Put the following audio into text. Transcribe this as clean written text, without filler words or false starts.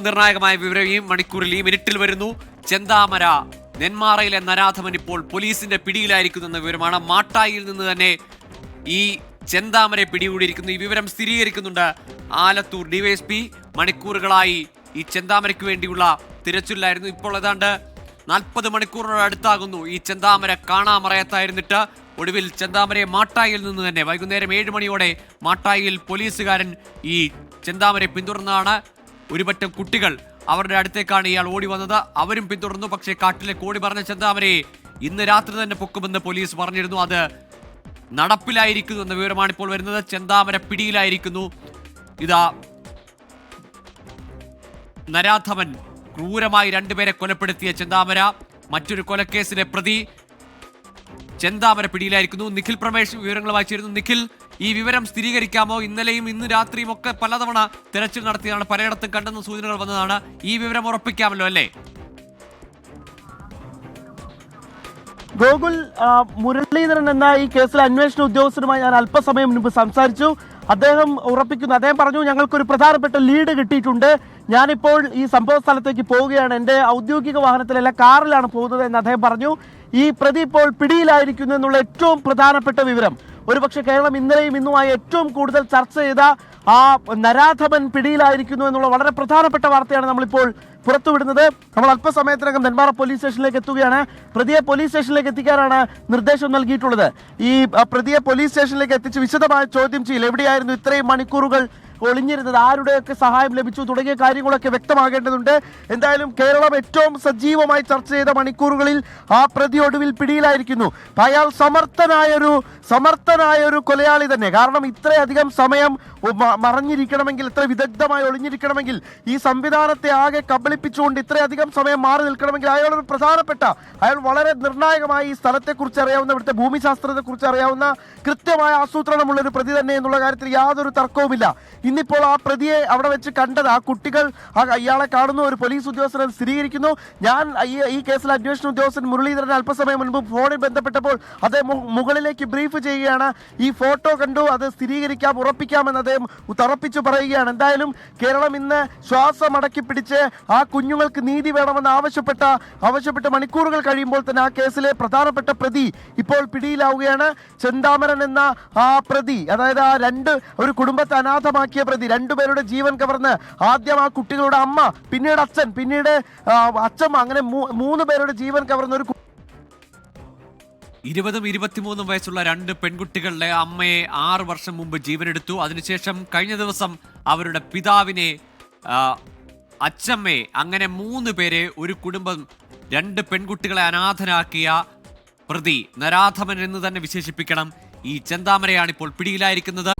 നിർണായകമായ വിവരം ഈ മണിക്കൂറിൽ ഈ മിനിറ്റിൽ വരുന്നു. ചെന്താമര നെന്മാറയിലെ നരാധമൻ ഇപ്പോൾ പോലീസിന്റെ പിടിയിലായിരിക്കുന്ന വിവരമാണ്. മാട്ടായിൽ നിന്ന് തന്നെ ഈ ചെന്താമരെ പിടികൂടിയിരിക്കുന്നു. ഈ വിവരം സ്ഥിരീകരിക്കുന്നുണ്ട് ആലത്തൂർ ഡിവൈഎസ്പി. മണിക്കൂറുകളായി ഈ ചെന്താമരയ്ക്ക് വേണ്ടിയുള്ള തിരച്ചിലായിരുന്നു. ഇപ്പോൾ ഏതാണ്ട് 40 മണിക്കൂറിനോട് അടുത്താകുന്നു ഈ ചെന്താമര കാണാമറയത്തായിരുന്നിട്ട്. ഒടുവിൽ ചെന്താമരയെ മാട്ടായിൽ നിന്ന് തന്നെ വൈകുന്നേരം 7 മണിയോടെ മാട്ടായിൽ പോലീസുകാരൻ ഈ ചെന്താമരയെ പിന്തുടർന്നതാണ്. ഒരുപറ്റം കുട്ടികൾ അവരുടെ അടുത്തേക്കാണ് ഇയാൾ ഓടി വന്നത്. അവരും പിന്തുടർന്നു. പക്ഷേ കാട്ടിലെ കോടി പറഞ്ഞ ചെന്താമരയെ ഇന്ന് രാത്രി തന്നെ പൊക്കുമെന്ന് പോലീസ് പറഞ്ഞിരുന്നു. അത് നടപ്പിലായിരിക്കുന്നു എന്ന വിവരമാണ് ഇപ്പോൾ വരുന്നത്. ചെന്താമര പിടിയിലായിരിക്കുന്നു. ഇതാ നരാധമൻ ക്രൂരമായി 2 പേരെ കൊലപ്പെടുത്തിയ ചെന്താമര, മറ്റൊരു കൊലക്കേസിലെ പ്രതി ചെന്താമര പിടിയിലായിരിക്കുന്നു. നിഖിൽ പ്രമേഷ് വിവരങ്ങൾ വായിച്ചിരുന്നു. നിഖിൽ, ഈ വിവരം സ്ഥിരീകരിക്കാമോ? ഇന്നലെയും ഇന്ന് രാത്രിയും ഒക്കെ പലതവണ തെരച്ചിൽ നടത്തിയതാണ്, പലയിടത്തും കണ്ടെന്ന സൂചനകൾ വന്നതാണ്. ഈ വിവരം ഉറപ്പിക്കാമല്ലോ അല്ലേ? ഗോകുൽ, മുരളീധരൻ എന്ന ഈ കേസിലെ അന്വേഷണ ഉദ്യോഗസ്ഥരുമായി ഞാൻ അല്പസമയം മുൻപ് സംസാരിച്ചു. അദ്ദേഹം ഉറപ്പിക്കുന്നു. അദ്ദേഹം പറഞ്ഞു, ഞങ്ങൾക്കൊരു പ്രധാനപ്പെട്ട ലീഡ് കിട്ടിയിട്ടുണ്ട്. ഞാനിപ്പോൾ ഈ സംഭവ സ്ഥലത്തേക്ക് പോവുകയാണ്. എൻ്റെ ഔദ്യോഗിക വാഹനത്തിലല്ല, കാറിലാണ് പോകുന്നത് എന്ന് അദ്ദേഹം പറഞ്ഞു. ഈ പ്രതി ഇപ്പോൾ പിടിയിലായിരിക്കുന്നു എന്നുള്ള ഏറ്റവും പ്രധാനപ്പെട്ട വിവരം, ഒരുപക്ഷെ കേരളം ഇന്നലെയും ഇന്നുമായി ഏറ്റവും കൂടുതൽ ചർച്ച ചെയ്ത ആ നരാധമൻ പിടിയിലായിരിക്കുന്നു എന്നുള്ള വളരെ പ്രധാനപ്പെട്ട വാർത്തയാണ് നമ്മളിപ്പോൾ പുറത്തുവിടുന്നത്. നമ്മൾ അല്പസമയത്തിനകം നെന്മാറ പോലീസ് സ്റ്റേഷനിലേക്ക് എത്തുകയാണ്. പ്രതിയെ പോലീസ് സ്റ്റേഷനിലേക്ക് എത്തിക്കാനാണ് നിർദ്ദേശം നൽകിയിട്ടുള്ളത്. ഈ പ്രതിയെ പോലീസ് സ്റ്റേഷനിലേക്ക് എത്തിച്ച് വിശദമായ ചോദ്യം ചെയ്യൽ, എവിടെയായിരുന്നു ഇത്രയും മണിക്കൂറുകൾ ഒളിഞ്ഞിരുന്നത്, ആരുടെയൊക്കെ സഹായം ലഭിച്ചു തുടങ്ങിയ കാര്യങ്ങളൊക്കെ വ്യക്തമാകേണ്ടതുണ്ട്. എന്തായാലും കേരളം ഏറ്റവും സജീവമായി ചർച്ച ചെയ്ത മണിക്കൂറുകളിൽ ആ പ്രതി ഒടുവിൽ പിടിയിലായിരിക്കുന്നു. അയാൾ സമർത്ഥനായൊരു കൊലയാളി തന്നെ. കാരണം ഇത്രയധികം സമയം മറഞ്ഞിരിക്കണമെങ്കിൽ, ഇത്ര വിദഗ്ധമായി ഒളിഞ്ഞിരിക്കണമെങ്കിൽ, ഈ സംവിധാനത്തെ ആകെ കബളിപ്പിച്ചുകൊണ്ട് ഇത്രയധികം സമയം മാറി നിൽക്കണമെങ്കിൽ അയാളൊരു അയാൾ വളരെ നിർണായകമായി ഈ സ്ഥലത്തെക്കുറിച്ച് അറിയാവുന്ന, ഇവിടുത്തെ ഭൂമിശാസ്ത്രത്തെക്കുറിച്ച് അറിയാവുന്ന, കൃത്യമായ ആസൂത്രണമുള്ള ഒരു പ്രതി തന്നെ എന്നുള്ള കാര്യത്തിൽ യാതൊരു തർക്കവുമില്ല. ഇന്നിപ്പോൾ ആ പ്രതിയെ അവിടെ വെച്ച് കണ്ടത്, ആ കുട്ടികൾ ഇയാളെ കാണുന്നു, ഒരു പോലീസ് ഉദ്യോഗസ്ഥൻ സ്ഥിരീകരിക്കുന്നു. ഞാൻ ഈ കേസിലെ അന്വേഷണ ഉദ്യോഗസ്ഥൻ മുരളീധരൻ അല്പസമയം മുൻപ് ഫോണിൽ ബന്ധപ്പെട്ടപ്പോൾ അദ്ദേഹം മുകളിലേക്ക് ബ്രീഫ് ചെയ്യുകയാണ്. ഈ ഫോട്ടോ കണ്ടു, അത് സ്ഥിരീകരിക്കാം, ഉറപ്പിക്കാമെന്ന് അദ്ദേഹം തറപ്പിച്ചു പറയുകയാണ്. എന്തായാലും കേരളം ഇന്ന് ശ്വാസം അടക്കി പിടിച്ച് ആ കുഞ്ഞുങ്ങൾക്ക് നീതി വേണമെന്ന് ആവശ്യപ്പെട്ട മണിക്കൂറുകൾ കഴിയുമ്പോൾ തന്നെ ആ കേസിലെ പ്രധാനപ്പെട്ട പ്രതി ഇപ്പോൾ പിടിയിലാവുകയാണ്. ചെന്താമരൻ എന്ന ആ പ്രതി, അതായത് ഒരു കുടുംബത്തെ അനാഥമാക്കിയ പ്രതി, 2 പേരുടെ ജീവൻ കവർന്ന് ആദ്യം ആ കുട്ടികളുടെ അമ്മ, പിന്നീട് അച്ഛൻ, പിന്നീട് അച്ഛമ്മ, അങ്ങനെ 3 പേരുടെ ജീവൻ കവർന്ന ഒരു 20ഉം 23ഉം വയസ്സുള്ള 2 പെൺകുട്ടികളുടെ അമ്മയെ 6 വർഷം മുമ്പ് ജീവനെടുത്തു. അതിനുശേഷം കഴിഞ്ഞ ദിവസം അവരുടെ പിതാവിനെ, അച്ഛമ്മയെ, അങ്ങനെ 3 പേരെ, ഒരു കുടുംബം, 2 പെൺകുട്ടികളെ അനാഥനാക്കിയ പ്രതി നരാധമൻ എന്ന് തന്നെ വിശേഷിപ്പിക്കണം. ഈ ചെന്താമരയാണ് ഇപ്പോൾ പിടിയിലായിരിക്കുന്നത്.